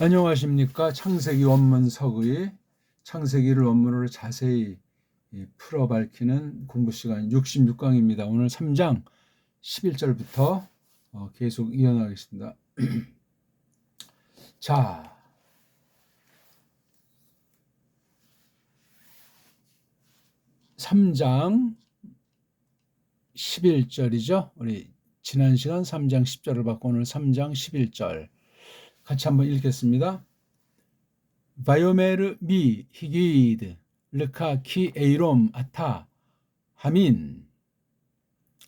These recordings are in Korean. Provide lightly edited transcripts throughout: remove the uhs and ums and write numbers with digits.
안녕하십니까. 창세기 원문 서구의 창세기를 원문으로 자세히 풀어 밝히는 공부 시간 66강입니다. 오늘 3장 11절부터 계속 이어나가겠습니다. 자, 3장 11절이죠. 우리 지난 시간 3장 10절을 받고 오늘 3장 11절 같이 한번 읽겠습니다. 바요메르 미 히기드 르카 키 에이롬 아타 하민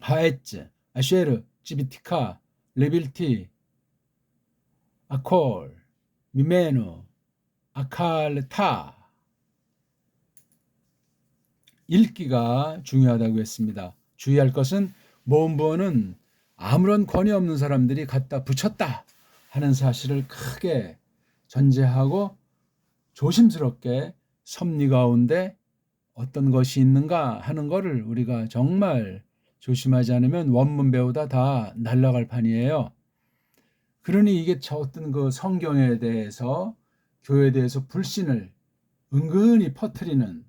하에츠 아쉐르 지비티카 레빌티 아콜 미메누 아칼타. 읽기가 중요하다고 했습니다. 주의할 것은 모음부어는 아무런 권위 없는 사람들이 갖다 붙였다 하는 사실을 크게 전제하고 조심스럽게 섭리 가운데 어떤 것이 있는가 하는 것을 우리가 정말 조심하지 않으면 원문 배우다 다 날아갈 판이에요. 그러니 이게 어떤 그 성경에 대해서 교회에 대해서 불신을 은근히 퍼뜨리는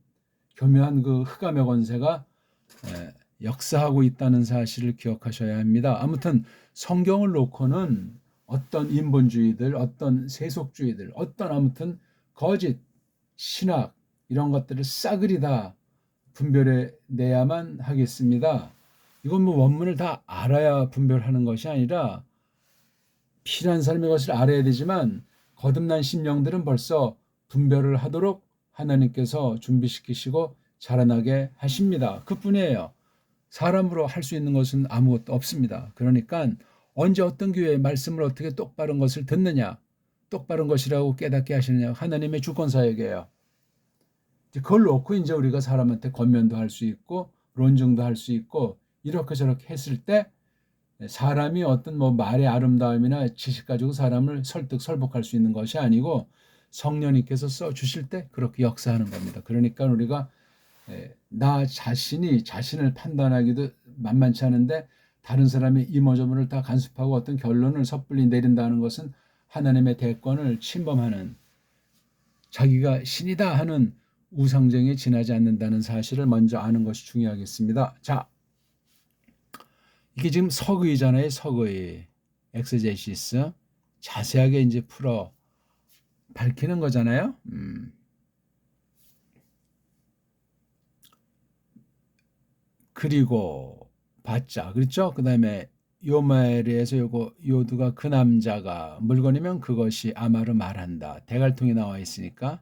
교묘한 그 흑암의 권세가 역사하고 있다는 사실을 기억하셔야 합니다. 아무튼 성경을 놓고는 어떤 인본주의들, 어떤 세속주의들, 어떤 아무튼 거짓, 신학 이런 것들을 싸그리 다 분별해 내야만 하겠습니다. 이건 뭐 원문을 다 알아야 분별하는 것이 아니라 필요한 사람의 것을 알아야 되지만 거듭난 심령들은 벌써 분별을 하도록 하나님께서 준비시키시고 자라나게 하십니다. 그뿐이에요. 사람으로 할 수 있는 것은 아무것도 없습니다. 그러니까 언제 어떤 교회의 말씀을 어떻게 똑바른 것을 듣느냐, 똑바른 것이라고 깨닫게 하시느냐, 하나님의 주권사역이에요. 그걸 놓고 이제 우리가 사람한테 권면도 할 수 있고 논증도 할 수 있고 이렇게 저렇게 했을 때 사람이 어떤 뭐 말의 아름다움이나 지식 가지고 사람을 설득 설복할 수 있는 것이 아니고 성령님께서 써 주실 때 그렇게 역사하는 겁니다. 그러니까 우리가 나 자신이 자신을 판단하기도 만만치 않은데 다른 사람의 이모저모를 다 간섭하고 어떤 결론을 섣불리 내린다는 것은 하나님의 대권을 침범하는, 자기가 신이다 하는 우상정에 지나지 않는다는 사실을 먼저 아는 것이 중요하겠습니다. 자, 이게 지금 서거이잖아요. 서거이 엑세제시스 자세하게 이제 풀어 밝히는 거잖아요. 그리고 받자, 그렇죠? 그 다음에 요말에서 요거 요두가 그 남자가 물건이면 그것이 아마르 말한다. 대갈통에 나와 있으니까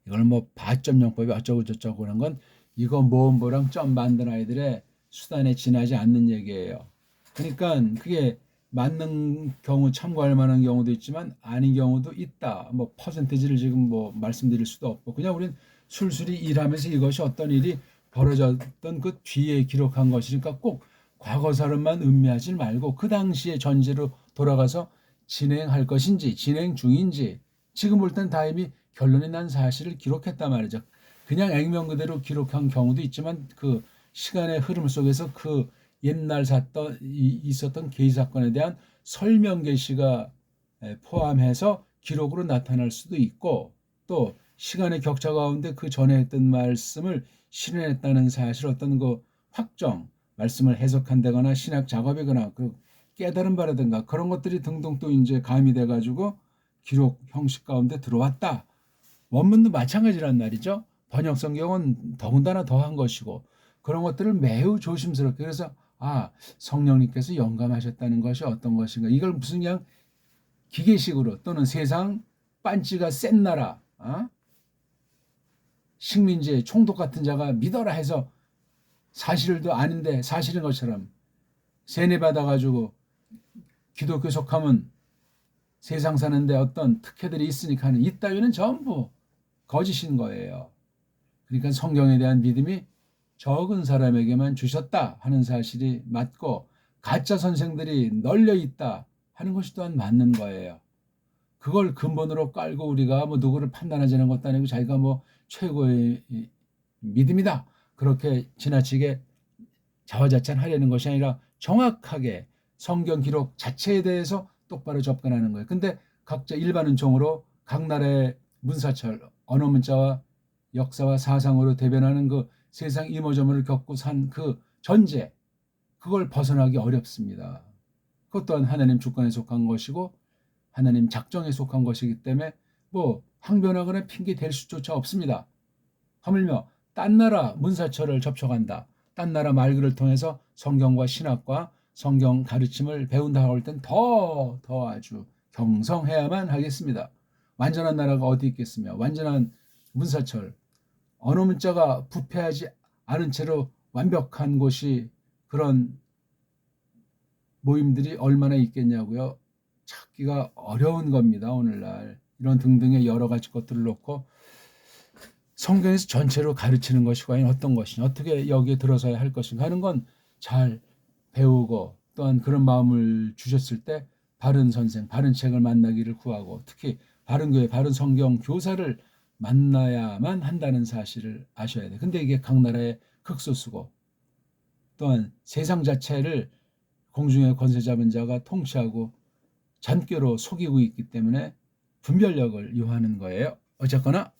이걸 뭐 바점용법이 어쩌고 저쩌고 하는 건 이거 모음보랑 점 만든 아이들의 수단에 지나지 않는 얘기예요. 그러니까 그게 맞는 경우 참고할 만한 경우도 있지만 아닌 경우도 있다. 뭐 퍼센티지를 지금 뭐 말씀드릴 수도 없고 그냥 우린 술술이 일하면서 이것이 어떤 일이 벌어졌던 그 뒤에 기록한 것이니까 꼭 과거사를만 음미하지 말고 그 당시의 전제로 돌아가서 진행할 것인지 진행 중인지 지금 볼 땐 다 이미 결론이 난 사실을 기록했단 말이죠. 그냥 액면 그대로 기록한 경우도 있지만 그 시간의 흐름 속에서 그 옛날 있었던 계시 사건에 대한 설명 계시가 포함해서 기록으로 나타날 수도 있고 또 시간의 격차 가운데 그 전에 했던 말씀을 실현했다는 사실 어떤 그 확정 말씀을 해석한다거나 신학 작업이거나 그 깨달은 바라든가 그런 것들이 등등 또 이제 가미돼 가지고 기록 형식 가운데 들어왔다. 원문도 마찬가지란 말이죠. 번역 성경은 더군다나 더한 것이고 그런 것들을 매우 조심스럽게 그래서 성령님께서 영감하셨다는 것이 어떤 것인가 이걸 무슨 그냥 기계식으로 또는 세상 빤찌가 센 나라 식민지의 총독 같은 자가 믿어라 해서 사실도 아닌데 사실인 것처럼 세뇌받아가지고 기독교 속하면 세상 사는데 어떤 특혜들이 있으니까 하는 이따위는 전부 거짓인 거예요. 그러니까 성경에 대한 믿음이 적은 사람에게만 주셨다 하는 사실이 맞고 가짜 선생들이 널려 있다 하는 것이 또한 맞는 거예요. 그걸 근본으로 깔고 우리가 뭐 누구를 판단하자는 것도 아니고 자기가 뭐 최고의 믿음이다 그렇게 지나치게 자화자찬하려는 것이 아니라 정확하게 성경 기록 자체에 대해서 똑바로 접근하는 거예요. 근데 각자 일반 은총으로 각 나라의 문사철, 언어 문자와 역사와 사상으로 대변하는 그 세상 이모저모를 겪고 산 그 전제, 그걸 벗어나기 어렵습니다. 그것 또한 하나님 주권에 속한 것이고 하나님 작정에 속한 것이기 때문에 뭐 항변하거나 핑계 댈 수조차 없습니다. 하물며 딴 나라 문사철을 접촉한다, 딴 나라 말글을 통해서 성경과 신학과 성경 가르침을 배운다고 할 땐 더 아주 경성해야만 하겠습니다. 완전한 나라가 어디 있겠으며, 완전한 문사철, 언어 문자가 부패하지 않은 채로 완벽한 곳이, 그런 모임들이 얼마나 있겠냐고요. 찾기가 어려운 겁니다. 오늘날 이런 등등의 여러 가지 것들을 놓고 성경에서 전체로 가르치는 것이 과연 어떤 것이냐, 어떻게 여기에 들어서야 할 것인가 하는 건 잘 배우고, 또한 그런 마음을 주셨을 때 바른 선생, 바른 책을 만나기를 구하고, 특히 바른 교회, 바른 성경 교사를 만나야만 한다는 사실을 아셔야 돼요. 근데 이게 각 나라의 극소수고, 또한 세상 자체를 공중의 권세 잡은 자가 통치하고 잔꾀로 속이고 있기 때문에 분별력을 요하는 거예요. 어쨌거나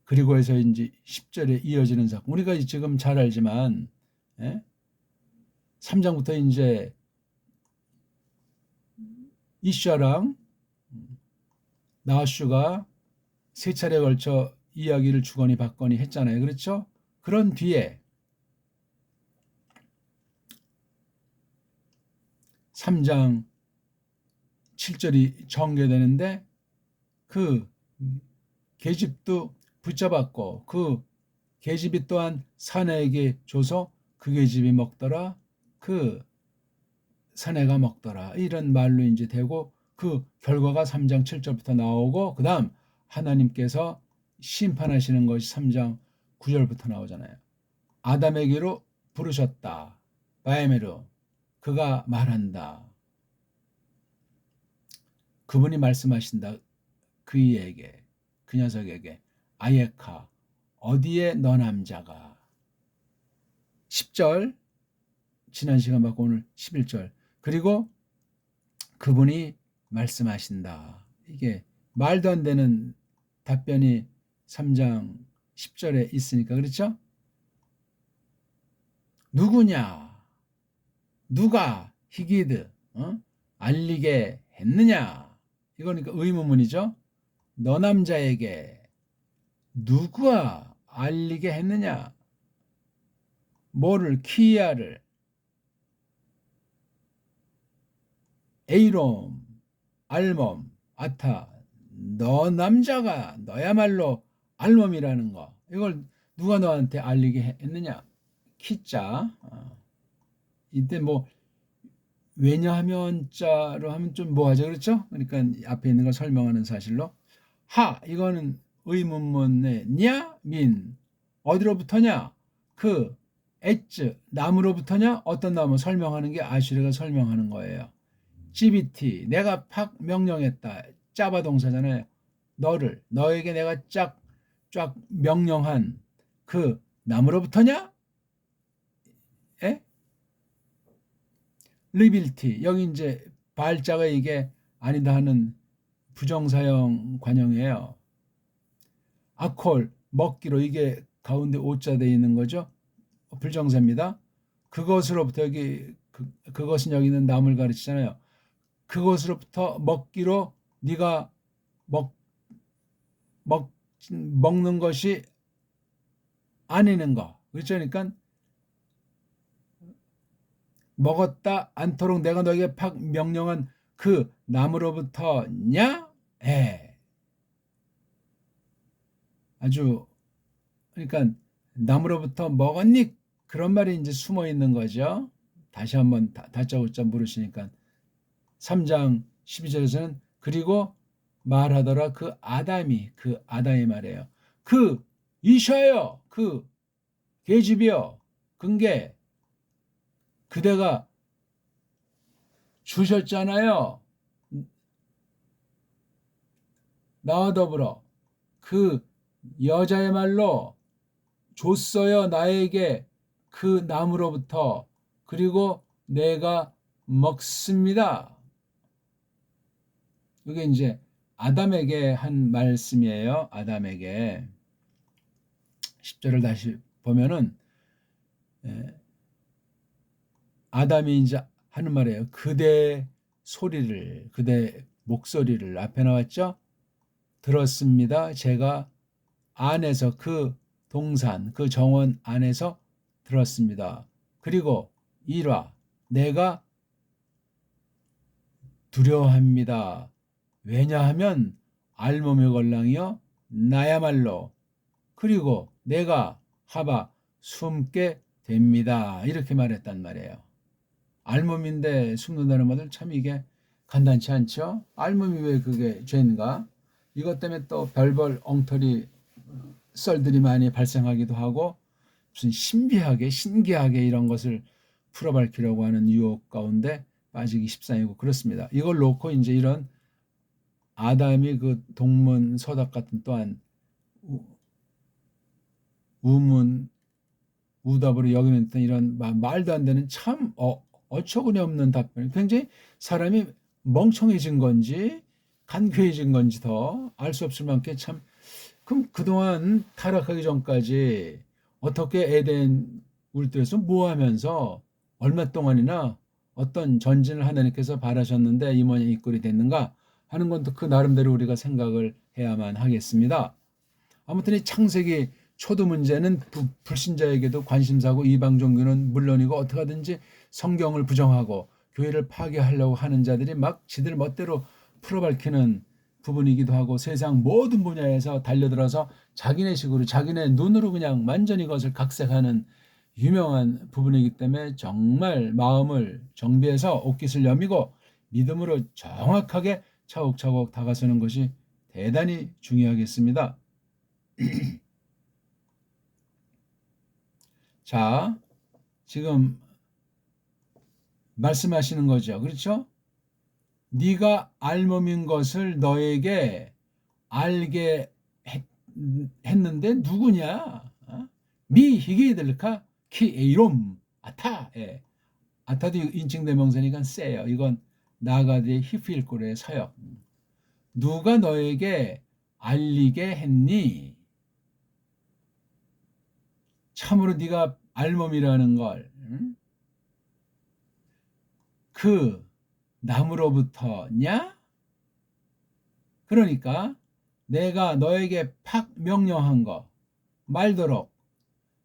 그리고 해서 이제 10절에 이어지는 사건, 우리가 지금 잘 알지만 3장부터 이제 이샤랑 나하슈가 세 차례에 걸쳐 이야기를 주거니 받거니 했잖아요. 그렇죠? 그런 뒤에 3장 7절이 전개되는데, 그 계집도 붙잡았고 그 계집이 또한 사내에게 줘서 그 계집이 먹더라, 그 사내가 먹더라, 이런 말로 이제 되고, 그 결과가 3장 7절부터 나오고, 그 다음 하나님께서 심판하시는 것이 3장 9절부터 나오잖아요. 아담에게로 부르셨다. 바에메르, 그가 말한다. 그분이 말씀하신다. 그이에게, 그 녀석에게, 아예카, 어디에 너 남자가. 10절, 지난 시간 받고 오늘 11절. 그리고 그분이 말씀하신다. 이게 말도 안 되는 답변이 3장 10절에 있으니까, 그렇죠? 누구냐? 누가 히기드 알리게 했느냐? 이거니까 의문문이죠. 너 남자에게 누가 알리게 했느냐? 뭐를? 키야를, 에이롬, 알몸, 아타, 너 남자가 너야말로 알몸이라는 거, 이걸 누가 너한테 알리게 했느냐? 키자. 이때 뭐 왜냐하면 자로 하면 좀 뭐하죠, 그렇죠? 그러니까 앞에 있는 걸 설명하는 사실로, 하, 이거는 의문문의 냐, 민, 어디로부터냐? 그 엣즈, 나무로부터냐? 어떤 나무? 설명하는 게 아슈르가 설명하는 거예요. GBT, 내가 팍 명령했다. 짜바 동사잖아요. 너에게 내가 쫙 명령한 그 나무로부터냐? 에? 리빌티, 여기 이제 발자가 이게 아니다 하는 부정사형 관형이에요. 아콜, 먹기로, 이게 가운데 오자 되어 있는 거죠. 불정사입니다. 그것으로부터, 여기 그것은 여기 있는 나무를 가르치잖아요. 그것으로부터 먹기로, 네가 먹는 것이 아니는 거, 그렇죠? 그러니까 먹었다 않도록 내가 너에게 팍 명령한 그 나무로부터냐? 아주, 그러니까 나무로부터 먹었니? 그런 말이 이제 숨어 있는 거죠. 다시 한번 다짜고짜 물으시니까 3장 12절에서는 그리고 말하더라, 그 아담이 말이에요. 그 이샤요, 그 계집이요, 근게 그대가 주셨잖아요. 나와 더불어 그 여자의 말로 줬어요, 나에게 그 나무로부터. 그리고 내가 먹습니다. 이게 이제 아담에게 한 말씀이에요. 아담에게 10절을 다시 보면은 아담이 이제 하는 말이에요. 그대 소리를, 그대 목소리를 앞에 나왔죠? 들었습니다. 제가 안에서 그 동산, 그 정원 안에서 들었습니다. 그리고 1화 내가 두려워합니다. 왜냐하면 알몸의 걸랑이여 나야말로 그리고 내가 하바 숨게 됩니다. 이렇게 말했단 말이에요. 알몸인데 숨는다는 말들 참 이게 간단치 않죠? 알몸이 왜 그게 죄인가? 이것 때문에 또 별별 엉터리 썰들이 많이 발생하기도 하고 무슨 신기하게 이런 것을 풀어밟히려고 하는 유혹 가운데 빠지기 십상이고 그렇습니다. 이걸 놓고 이제 이런 아담이 그 동문 서답 같은 또한 우문 우답으로 여기는 이런 말도 안 되는 참 어처구니 없는 답변. 굉장히 사람이 멍청해진 건지 간교해진 건지 더 알 수 없을 만큼 참 그럼 그동안 타락하기 전까지 어떻게 에덴 울들에서 뭐 하면서 얼마 동안이나 어떤 전진을 하나님께서 바라셨는데 이 모양 이 꼴이 됐는가 하는 건 또 그 나름대로 우리가 생각을 해야만 하겠습니다. 아무튼 이 창세기 초도 문제는 불신자에게도 관심사고 이방 종교는 물론이고 어떻게 하든지 성경을 부정하고 교회를 파괴하려고 하는 자들이 막 지들 멋대로 풀어밟히는 부분이기도 하고 세상 모든 분야에서 달려들어서 자기네 식으로 자기네 눈으로 그냥 완전히 그것을 각색하는 유명한 부분이기 때문에 정말 마음을 정비해서 옷깃을 여미고 믿음으로 정확하게 차곡차곡 다가서는 것이 대단히 중요하겠습니다. 자, 지금 말씀하시는 거죠. 그렇죠? 네가 알몸인 것을 너에게 알게 했는데 누구냐? 미 히게들카 키 에이롬 아타. 아타도 인칭대명사니까 세요. 이건 나가드의 히필골의 사역. 누가 너에게 알리게 했니? 참으로 네가 알몸이라는 걸 그 나무로부터냐? 그러니까 내가 너에게 팍 명령한 거 말도록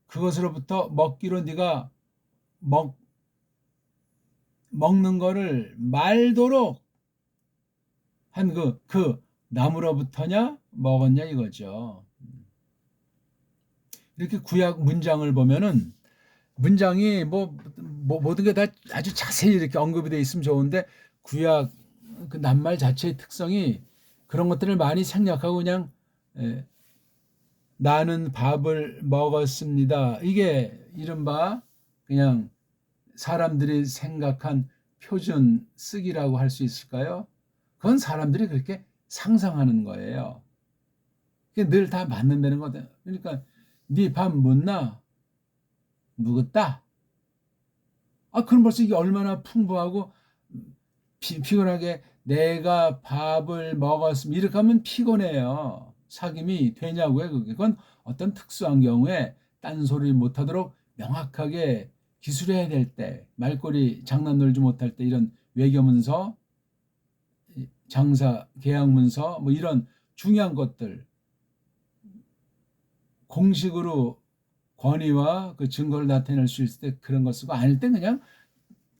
그것으로부터 먹기로 네가 먹는 거를 말도록 한 그 나무로부터냐 먹었냐 이거죠. 이렇게 구약 문장을 보면은 문장이 모든 게 다 아주 자세히 이렇게 언급이 되어 있으면 좋은데 구약 그 낱말 자체의 특성이 그런 것들을 많이 생략하고 그냥 나는 밥을 먹었습니다. 이게 이른바 그냥 사람들이 생각한 표준 쓰기라고 할 수 있을까요? 그건 사람들이 그렇게 상상하는 거예요. 그게 늘 다 맞는다는 거다. 그러니까 네 밥 묻나? 묵었다. 그럼 벌써 이게 얼마나 풍부하고 피곤하게 내가 밥을 먹었으면 이렇게 하면 피곤해요. sak임이 되냐고요. 그건 어떤 특수한 경우에 딴소리 못하도록 명확하게 기술해야 될 때, 말꼬리 장난 놀지 못할 때 이런 외교문서, 장사 계약문서 뭐 이런 중요한 것들 공식으로 권위와 그 증거를 나타낼 수 있을 때 그런 거 쓰고 아닐 때 그냥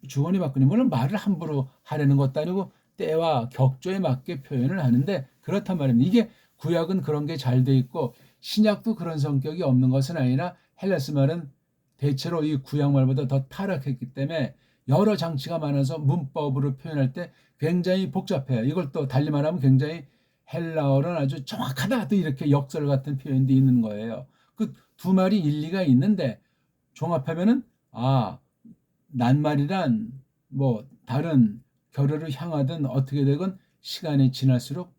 주거니 받거니 물론 말을 함부로 하려는 것도 아니고 때와 격조에 맞게 표현을 하는데 그렇단 말입니다. 이게 구약은 그런 게 잘 돼 있고 신약도 그런 성격이 없는 것은 아니라 헬라스 말은 대체로 이 구약 말보다 더 타락했기 때문에 여러 장치가 많아서 문법으로 표현할 때 굉장히 복잡해요. 이걸 또 달리 말하면 굉장히 헬라어는 아주 정확하다 또 이렇게 역설 같은 표현도 있는 거예요. 그 두 말이 일리가 있는데 종합하면은 낱말이란 뭐 다른 결여를 향하든 어떻게 되건 시간이 지날수록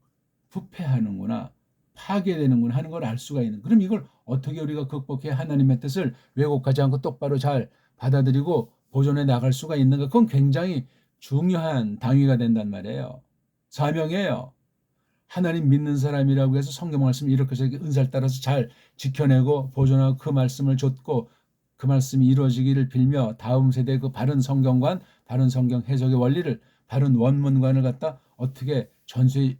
부패하는구나 파괴되는구나 하는 걸 알 수가 있는. 그럼 이걸 어떻게 우리가 극복해 하나님의 뜻을 왜곡하지 않고 똑바로 잘 받아들이고 보존해 나갈 수가 있는가? 그건 굉장히 중요한 당위가 된단 말이에요. 사명이에요. 하나님 믿는 사람이라고 해서 성경 말씀을 이렇게 저렇게 은사를 따라서 잘 지켜내고 보존하고 그 말씀을 좇고 그 말씀이 이루어지기를 빌며 다음 세대의 그 바른 성경관, 바른 성경 해석의 원리를, 바른 원문관을 갖다 어떻게 전수해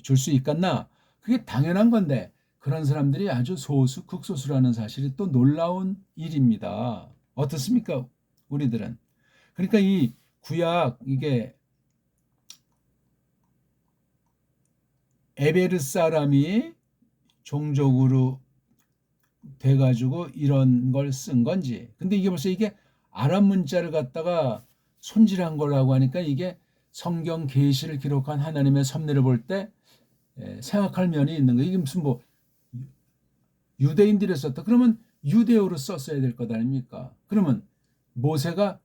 줄 수 있겠나? 그게 당연한 건데 그런 사람들이 아주 소수, 극소수라는 사실이 또 놀라운 일입니다. 어떻습니까? 우리들은. 그러니까 이 구약 이게 에베르 사람이 종족으로 돼가지고 이런 걸 쓴 건지. 근데 이게 벌써 이게 아랍 문자를 갖다가 손질한 거라고 하니까 이게 성경 계시를 기록한 하나님의 섭리를 볼 때 생각할 면이 있는 거예요. 이게 무슨 뭐 유대인들이 썼다. 그러면 유대어로 썼어야 될 것 아닙니까? 그러면 모세가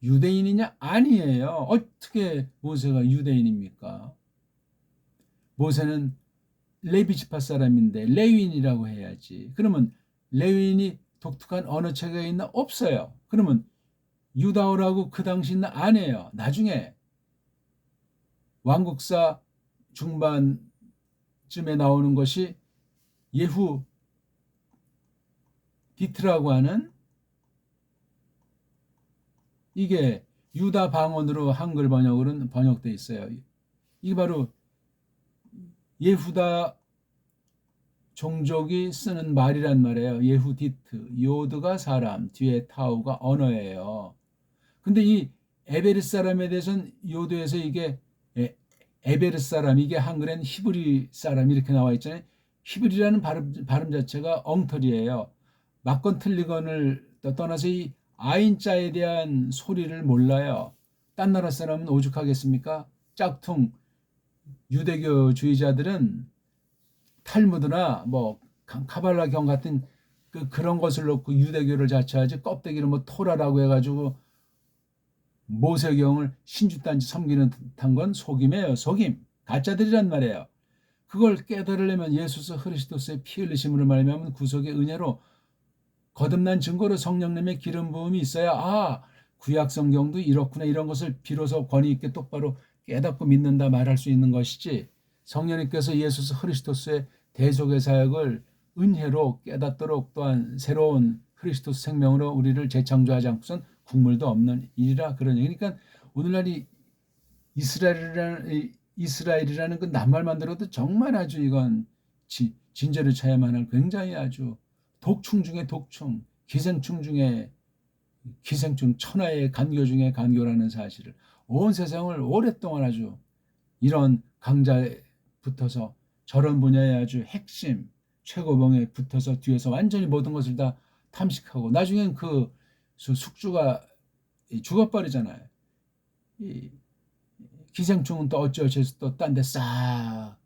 유대인이냐? 아니에요. 어떻게 모세가 유대인입니까? 모세는 레위 지파 사람인데 레위인이라고 해야지. 그러면 레위인이 독특한 언어 체계가 있나? 없어요. 그러면 유다어라고 그 당시 안 해요. 나중에 왕국사 중반쯤에 나오는 것이 예후 디트라고 하는 이게 유다 방언으로 한글 번역으로는 번역돼 있어요. 이게 바로 예후다 종족이 쓰는 말이란 말이에요. 예후디트, 요드가 사람, 뒤에 타우가 언어예요. 근데 이 에베르 사람에 대해서는 요드에서 이게 에베르 사람, 이게 한글엔 히브리 사람 이렇게 나와 있잖아요. 히브리라는 발음 자체가 엉터리예요. 맞건 틀리건을 떠나서 이 아인자에 대한 소리를 몰라요. 딴 나라 사람은 오죽하겠습니까? 짝퉁 유대교주의자들은 탈무드나 뭐 카발라경 같은 그런 것을 놓고 유대교를 자처하지, 껍데기를 뭐 토라라고 해가지고 모세경을 신주단지 섬기는 듯한 건 속임이에요. 속임. 가짜들이란 말이에요. 그걸 깨달으려면 예수스 그리스도의 피 흘리심으로 말미암은 구속의 은혜로 거듭난 증거로 성령님의 기름 부음이 있어야 구약 성경도 이렇구나, 이런 것을 비로소 권위 있게 똑바로 깨닫고 믿는다 말할 수 있는 것이지, 성령님께서 예수스 그리스도의 대속의 사역을 은혜로 깨닫도록 또한 새로운 그리스도스 생명으로 우리를 재창조하지 않고선 국물도 없는 일이라. 그러니까 오늘날 이 이스라엘이라는 그 낱말만 들어도 정말 아주 이건 진저를 쳐야만 할 굉장히 아주 독충 중에 독충, 기생충 중에 기생충, 천하의 간교 중에 간교라는 사실을 온 세상을 오랫동안 아주 이런 강자에 붙어서 저런 분야의 아주 핵심 최고봉에 붙어서 뒤에서 완전히 모든 것을 다 탐식하고 나중엔 그 숙주가 죽어버리잖아요. 이 기생충은 또 어찌어찌해서 또 딴 데 싹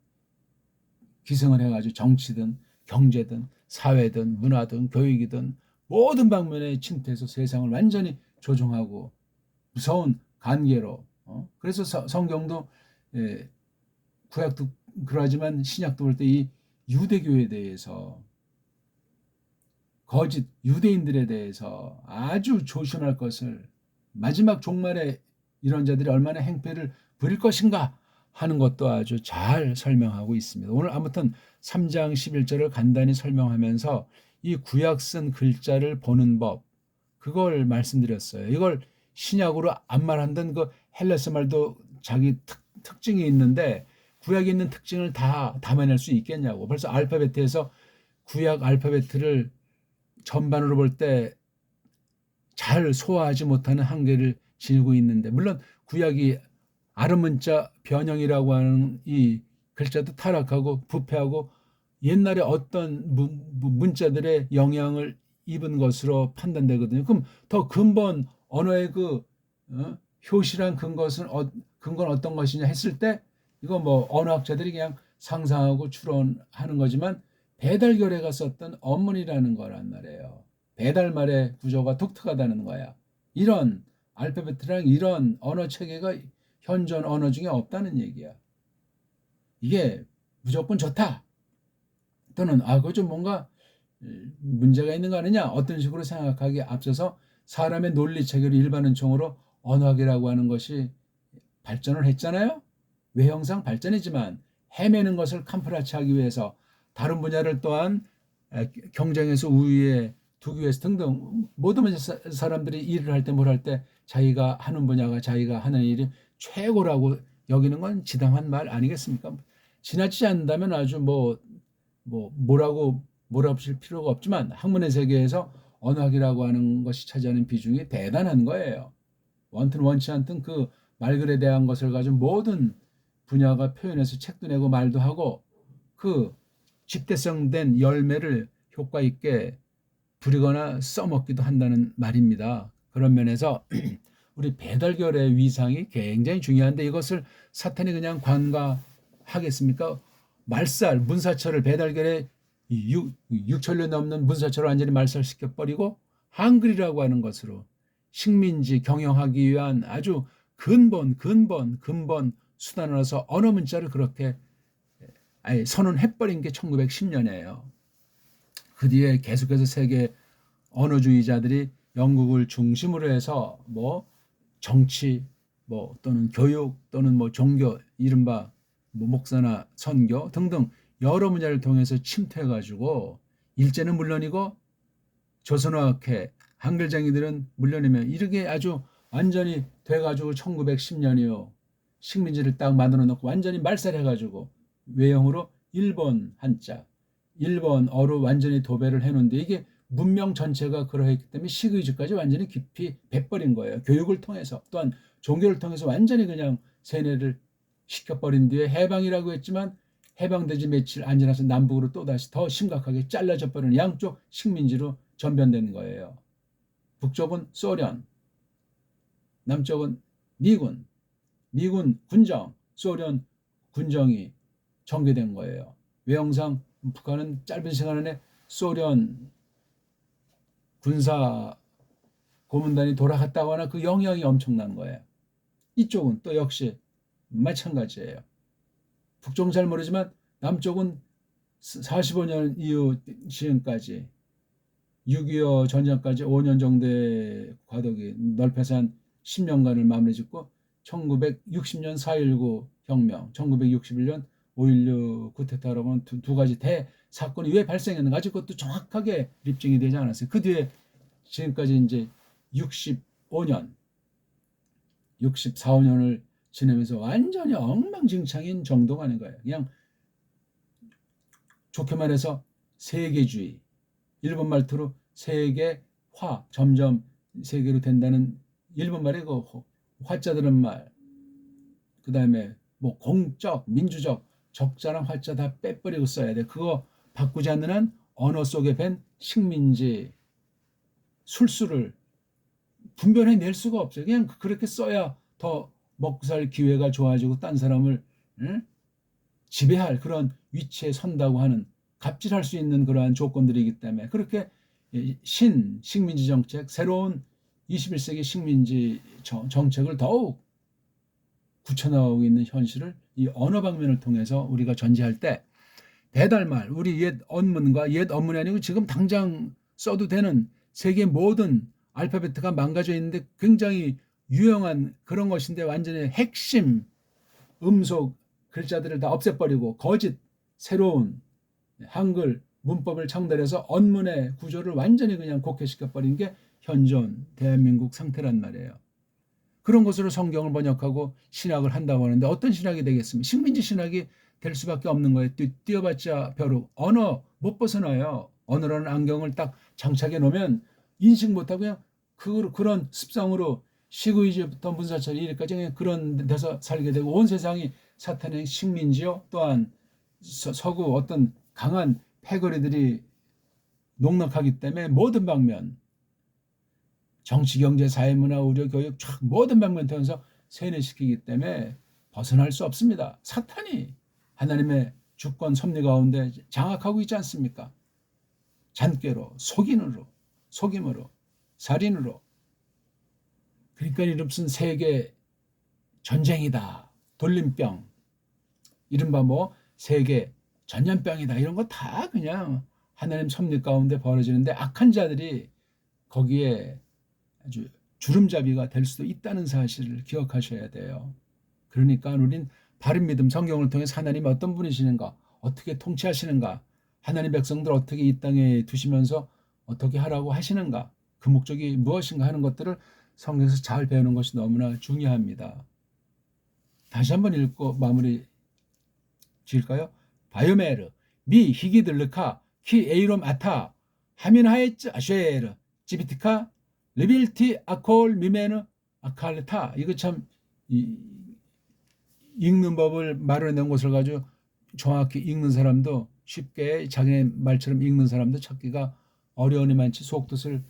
기생을 해가지고 정치든 경제든 사회든 문화든 교육이든 모든 방면에 침투해서 세상을 완전히 조종하고 무서운 관계로. 그래서 성경도 구약도 그러하지만 신약도 볼 때 이 유대교에 대해서, 거짓 유대인들에 대해서 아주 조심할 것을, 마지막 종말에 이런 자들이 얼마나 행패를 부릴 것인가 하는 것도 아주 잘 설명하고 있습니다. 오늘 아무튼 3장 11절을 간단히 설명하면서 이 구약 쓴 글자를 보는 법, 그걸 말씀드렸어요. 이걸 신약으로 안 말한다는 그 헬라스 말도 자기 특징이 있는데 구약에 있는 특징을 다 담아낼 수 있겠냐고. 벌써 알파벳에서 구약 알파벳을 전반으로 볼 때 잘 소화하지 못하는 한계를 지니고 있는데, 물론 구약이 아랍 문자 변형이라고 하는 이 글자도 타락하고 부패하고 옛날에 어떤 문자들의 영향을 입은 것으로 판단되거든요. 그럼 더 근본 언어의 그 효실한 근거는 어떤 것이냐 했을 때 이거 뭐 언어학자들이 그냥 상상하고 추론하는 거지만 배달결의가 썼던 언문이라는 거란 말이에요. 배달말의 구조가 독특하다는 거야. 이런 알파벳이랑 이런 언어 체계가 현존 언어 중에 없다는 얘기야. 이게 무조건 좋다, 또는 그거 좀 뭔가 문제가 있는 거 아니냐, 어떤 식으로 생각하기에 앞서서 사람의 논리 체계로 일반은총으로 언어학이라고 하는 것이 발전을 했잖아요. 외형상 발전이지만 헤매는 것을 캄프라치하기 위해서 다른 분야를 또한 경쟁에서 우위에 두기 위해서 등등 모든 사람들이 일을 할 때 뭘 할 때 자기가 하는 분야가 자기가 하는 일이 최고라고 여기는 건 지당한 말 아니겠습니까? 지나치지 않는다면 아주 뭐라고 몰아붙일 필요가 없지만 학문의 세계에서 언어학이라고 하는 것이 차지하는 비중이 대단한 거예요. 원튼 원치 않든 그 말글에 대한 것을 가지고 모든 분야가 표현해서 책도 내고 말도 하고 그 집대성된 열매를 효과 있게 부리거나 써먹기도 한다는 말입니다. 그런 면에서 우리 배달결의 위상이 굉장히 중요한데 이것을 사탄이 그냥 관과하겠습니까? 말살, 문사철을 배달결의 6천년 넘는 문사철을 완전히 말살시켜버리고 한글이라고 하는 것으로 식민지 경영하기 위한 아주 근본 수단으로서 언어 문자를 그렇게 선언해버린 게 1910년이에요. 그 뒤에 계속해서 세계 언어주의자들이 영국을 중심으로 해서 정치 또는 교육 또는 종교 이른바 목사나 선교 등등 여러 분야를 통해서 침투해가지고 일제는 물론이고 조선어학회 한글쟁이들은 물론이면 이렇게 아주 완전히 돼가지고 1910년이요 식민지를 딱 만들어 놓고 완전히 말살해가지고 외형으로 일본 한자 일본어로 완전히 도배를 해놓은데 이게 문명 전체가 그러했기 때문에 식의지까지 완전히 깊이 배버린 거예요. 교육을 통해서 또한 종교를 통해서 완전히 그냥 세뇌를 시켜버린 뒤에 해방이라고 했지만 해방되지 며칠 안 지나서 남북으로 또다시 더 심각하게 잘라져 버리는 양쪽 식민지로 전변된 거예요. 북쪽은 소련, 남쪽은 미군 군정, 소련 군정이 전개된 거예요. 외형상 북한은 짧은 시간 안에 소련 군사 고문단이 돌아갔다거나 그 영향이 엄청난 거예요. 이쪽은 또 역시 마찬가지예요. 북쪽은 잘 모르지만 남쪽은 45년 이후 지금까지 6.25 전쟁까지 5년 정도의 과도기 넓혀서 한 10년간을 마무리 짓고 1960년 4.19 혁명, 1961년 5.16 쿠데타라고 하는 두 가지 대사건이 왜 발생했는가 아직 그것도 정확하게 입증이 되지 않았어요. 그 뒤에 지금까지 이제 65년, 64, 5년을 지내면서 완전히 엉망진창인 정도가 아닌 거예요. 그냥 좋게 말해서 세계주의, 일본 말투로 세계화, 점점 세계로 된다는 일본 말의 그 화자 들은 말, 그 다음에 공적, 민주적, 적자랑 화자 다 빼버리고 써야 돼. 그거 바꾸지 않는 한 언어 속에 밴 식민지 술수를 분별해낼 수가 없어요. 그냥 그렇게 써야 더 먹고 살 기회가 좋아지고 딴 사람을 지배할 그런 위치에 선다고 하는 갑질할 수 있는 그러한 조건들이기 때문에 그렇게 식민지 정책, 새로운 21세기 식민지 정책을 더욱 굳혀나가고 있는 현실을 이 언어 방면을 통해서 우리가 전제할 때 배달말, 우리 옛 언문과 옛 언문이 아니고 지금 당장 써도 되는 세계 모든 알파벳가 망가져 있는데 굉장히 유용한 그런 것인데 완전히 핵심 음속 글자들을 다 없애버리고 거짓 새로운 한글 문법을 창달해서 언문의 구조를 완전히 그냥 곡해시켜버린 게 현존 대한민국 상태란 말이에요. 그런 것으로 성경을 번역하고 신학을 한다고 하는데 어떤 신학이 되겠습니까? 식민지 신학이 될 수밖에 없는 거예요. 뛰어봤자 벼룩. 언어 못 벗어나요. 언어라는 안경을 딱 장착해 놓으면 인식 못하고 그냥 그런 습성으로 시구이지부터 문사철 이래까지 그냥 그런 데서 살게 되고 온 세상이 사탄의 식민지요. 또한 서구 어떤 강한 패거리들이 농락하기 때문에 모든 방면 정치, 경제, 사회, 문화, 의료, 교육 쫙 모든 방면 통해서 세뇌시키기 때문에 벗어날 수 없습니다. 사탄이 하나님의 주권 섭리 가운데 장악하고 있지 않습니까? 잔꾀로, 속임으로, 살인으로. 그러니까 이름쓴 세계 전쟁이다. 돌림병. 이른바 세계 전염병이다. 이런 거 다 그냥 하나님 섭리 가운데 벌어지는데 악한 자들이 거기에 아주 주름잡이가 될 수도 있다는 사실을 기억하셔야 돼요. 그러니까 우린 바른 믿음, 성경을 통해서 하나님 어떤 분이시는가, 어떻게 통치하시는가, 하나님 백성들 어떻게 이 땅에 두시면서 어떻게 하라고 하시는가, 그 목적이 무엇인가 하는 것들을 성경에서 잘 배우는 것이 너무나 중요합니다. 다시 한번 읽고 마무리 지을까요? 바이오메르 미 히기들르카 키 에이롬 아타 하민하에츠 아쉐르 지비티카 리빌티 아콜 미메르 아칼타. 이거 참 읽는 법을 마련해 것을 가지고 정확히 읽는 사람도 쉽게 자기네 말처럼 읽는 사람도 찾기가 어려우니 많지 속뜻을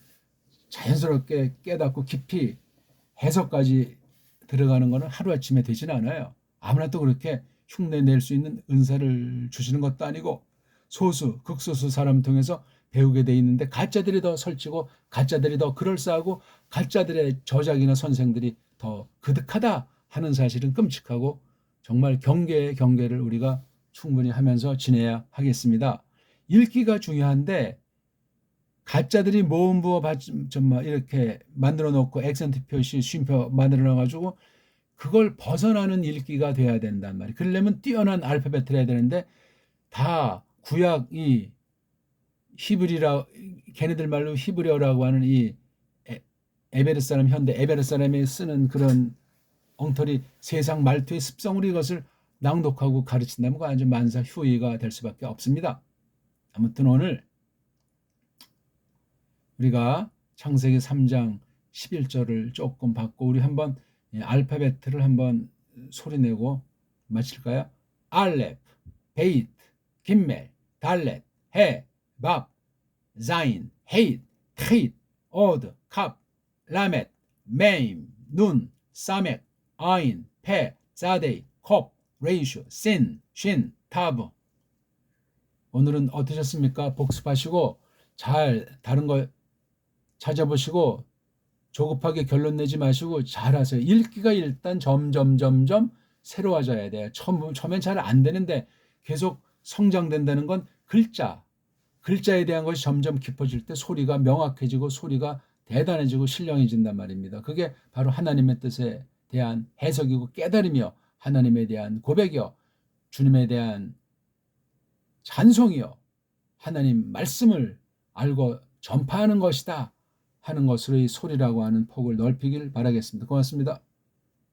자연스럽게 깨닫고 깊이 해석까지 들어가는 것은 하루아침에 되지는 않아요. 아무나 또 그렇게 흉내낼 수 있는 은사를 주시는 것도 아니고 소수, 극소수 사람 통해서 배우게 돼 있는데 가짜들이 더 설치고 가짜들이 더 그럴싸하고 가짜들의 저작이나 선생들이 더 그득하다 하는 사실은 끔찍하고 정말 경계의 경계를 우리가 충분히 하면서 지내야 하겠습니다. 읽기가 중요한데 가짜들이 모음부어 이렇게 만들어 놓고 액센트 표시, 쉼표 만들어 놔 가지고 그걸 벗어나는 읽기가 돼야 된단 말이에요. 그러려면 뛰어난 알파벳을 해야 되는데 다 구약 히브리라 걔네들 말로 히브리어라고 하는 이 에베르 사람 현대 에베르 사람이 쓰는 그런 엉터리 세상 말투의 습성으로 이것을 낭독하고 가르친다면 그건 아주 만사 휴이가 될 수밖에 없습니다. 아무튼 오늘 우리가 창세기 3장 11절을 조금 받고 우리 한번 알파벳을 한번 소리내고 마칠까요? 알렙, 베이트, 김멜, 달렛, 해, 밥, 자인, 헤잇, 트잇, 오드, 캅, 라멧, 메임, 눈, 사멕, 아인, 페, 자데이, 콥, 레이슈, 신, 쉰, 타브. 오늘은 어떠셨습니까? 복습하시고 잘 다른 거 찾아보시고 조급하게 결론 내지 마시고 잘하세요. 읽기가 일단 점점 새로워져야 돼요. 처음엔 잘 안 되는데 계속 성장된다는 건 글자에 대한 것이 점점 깊어질 때 소리가 명확해지고 소리가 대단해지고 신령해진단 말입니다. 그게 바로 하나님의 뜻에 대한 해석이고 깨달음이요. 하나님에 대한 고백이요. 주님에 대한 찬송이요. 하나님 말씀을 알고 전파하는 것이다 하는 것으로 이 소리라고 하는 폭을 넓히길 바라겠습니다. 고맙습니다.